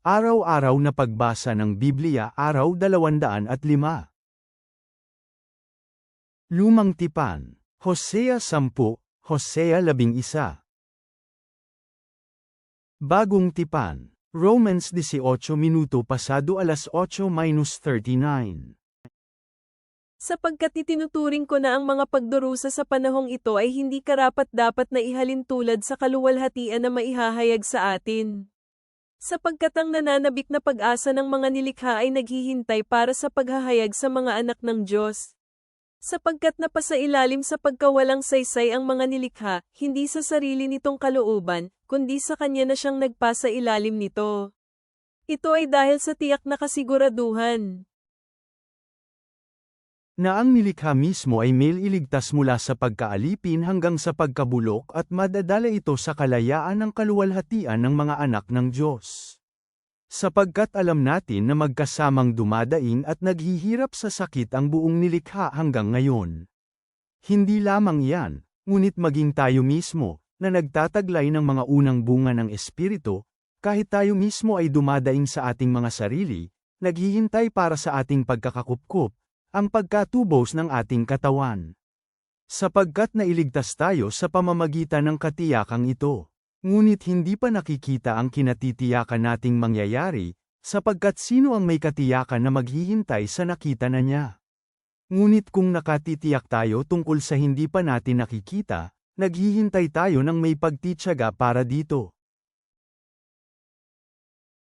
Araw-araw na pagbasa ng Biblia, Araw 205. Lumang Tipan, Hosea 10, Hosea 11. Bagong Tipan, Romans 18 minuto pasado alas 8:39. Sapagkat itinuturing ko na ang mga pagdurusa sa panahong ito ay hindi karapat-dapat na ihalin tulad sa kaluwalhatian na maihahayag sa atin. Sapagkat ang nananabik na pag-asa ng mga nilikha ay naghihintay para sa paghahayag sa mga anak ng Diyos. Sapagkat napasailalim sa pagkawalang saysay ang mga nilikha, hindi sa sarili nitong kalooban, kundi sa Kanya na siyang nagpasailalim nito. Ito ay dahil sa tiyak na kasiguraduhan Na ang nilikha mismo ay may iligtas mula sa pagkaalipin hanggang sa pagkabulok at madadala ito sa kalayaan ng kaluwalhatian ng mga anak ng Diyos. Sapagkat alam natin na magkasamang dumadaing at naghihirap sa sakit ang buong nilikha hanggang ngayon. Hindi lamang iyan, ngunit maging tayo mismo, na nagtataglay ng mga unang bunga ng Espiritu, kahit tayo mismo ay dumadaing sa ating mga sarili, naghihintay para sa ating pagkakakupkup, ang pagkatubos ng ating katawan. Sapagkat nailigtas tayo sa pamamagitan ng katiyakang ito. Ngunit hindi pa nakikita ang kinatitiyakan nating mangyayari, sapagkat sino ang may katiyakan na maghihintay sa nakita na niya? Ngunit kung nakatitiyak tayo tungkol sa hindi pa natin nakikita, naghihintay tayo ng may pagtitiyaga para dito.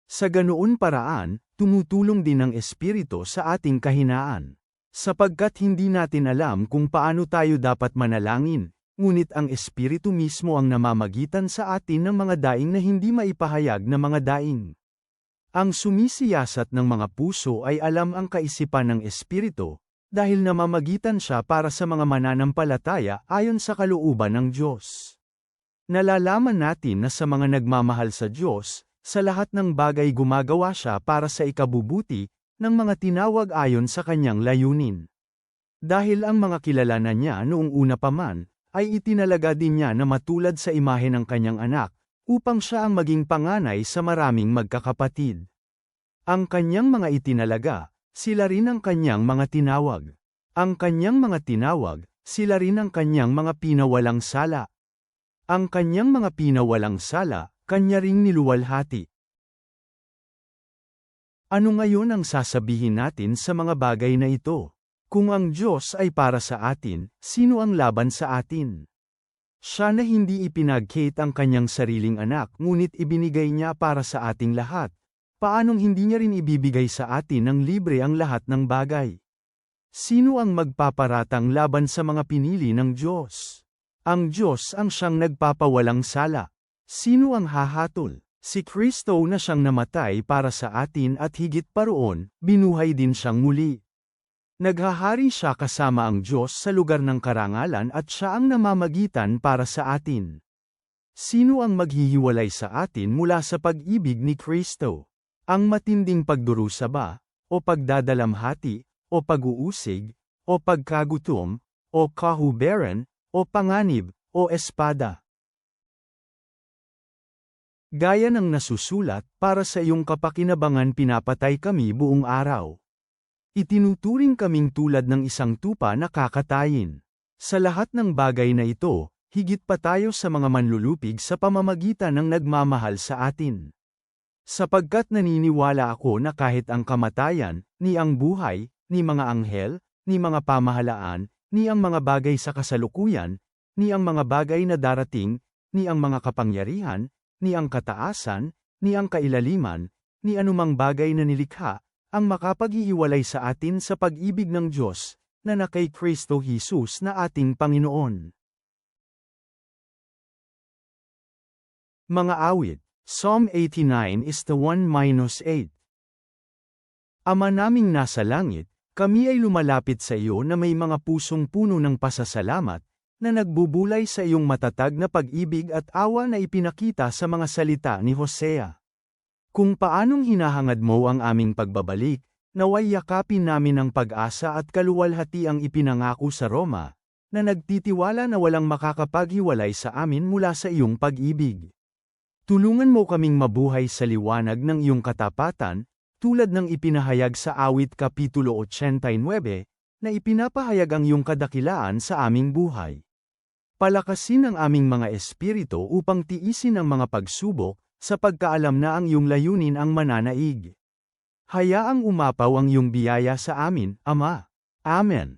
Sa ganoon paraan, tumutulong din ang Espiritu sa ating kahinaan. Sapagkat hindi natin alam kung paano tayo dapat manalangin, ngunit ang Espiritu mismo ang namamagitan sa atin ng mga daing na hindi maipahayag na mga daing. Ang sumisiyasat ng mga puso ay alam ang kaisipan ng Espiritu, dahil namamagitan siya para sa mga mananampalataya ayon sa kalooban ng Diyos. Nalalaman natin na sa mga nagmamahal sa Diyos, sa lahat ng bagay gumagawa siya para sa ikabubuti ng mga tinawag ayon sa kanyang layunin. Dahil ang mga kilala na niya noong una pa man, ay itinalaga din niya na matulad sa imahe ng kanyang anak, upang siya ang maging panganay sa maraming magkakapatid. Ang kanyang mga itinalaga, sila rin ang kanyang mga tinawag. Ang kanyang mga tinawag, sila rin ang kanyang mga pinawalang sala. Ang kanyang mga pinawalang sala, kanya ring niluwalhati. Ano ngayon ang sasabihin natin sa mga bagay na ito? Kung ang Diyos ay para sa atin, sino ang laban sa atin? Siya na hindi ipinagkait ang kanyang sariling anak ngunit ibinigay niya para sa ating lahat. Paanong hindi niya rin ibibigay sa atin ng libre ang lahat ng bagay? Sino ang magpaparatang laban sa mga pinili ng Diyos? Ang Diyos ang siyang nagpapawalang sala. Sino ang hahatol? Si Kristo na siyang namatay para sa atin at higit pa roon, binuhay din siyang muli. Naghahari siya kasama ang Diyos sa lugar ng karangalan at siya ang namamagitan para sa atin. Sino ang maghihiwalay sa atin mula sa pag-ibig ni Kristo? Ang matinding pagdurusa ba, o pagdadalamhati, o pag-uusig, o pagkagutom, o kahuberan, o panganib, o espada? Gaya ng nasusulat, para sa iyong kapakinabangan pinapatay kami buong araw. Itinuturing kaming tulad ng isang tupa na kakatayin. Sa lahat ng bagay na ito, higit pa tayo sa mga manlulupig sa pamamagitan ng nagmamahal sa atin. Sapagkat naniniwala ako na kahit ang kamatayan, ni ang buhay, ni mga anghel, ni mga pamahalaan, ni ang mga bagay sa kasalukuyan, ni ang mga bagay na darating, ni ang mga kapangyarihan, ni ang kataasan, ni ang kailaliman, ni anumang bagay na nilikha, ang makapaghihiwalay sa atin sa pag-ibig ng Diyos, na kay Kristo Jesus na ating Panginoon. Mga awit, Psalm 89 is the 1-8. Ama naming nasa langit, kami ay lumalapit sa iyo na may mga pusong puno ng pasasalamat, na nagbubulay sa iyong matatag na pag-ibig at awa na ipinakita sa mga salita ni Hosea. Kung paanong hinahangad mo ang aming pagbabalik, naway yakapin namin ang pag-asa at kaluwalhati ang ipinangako sa Roma, na nagtitiwala na walang makakapaghiwalay sa amin mula sa iyong pag-ibig. Tulungan mo kaming mabuhay sa liwanag ng iyong katapatan, tulad ng ipinahayag sa Awit Kapitulo 89, na ipinapahayag ang iyong kadakilaan sa aming buhay. Palakasin ang aming mga espiritu upang tiisin ang mga pagsubok, sa pagkaalam na ang iyong layunin ang mananaig. Hayaang umapaw ang iyong biyaya sa amin, Ama. Amen.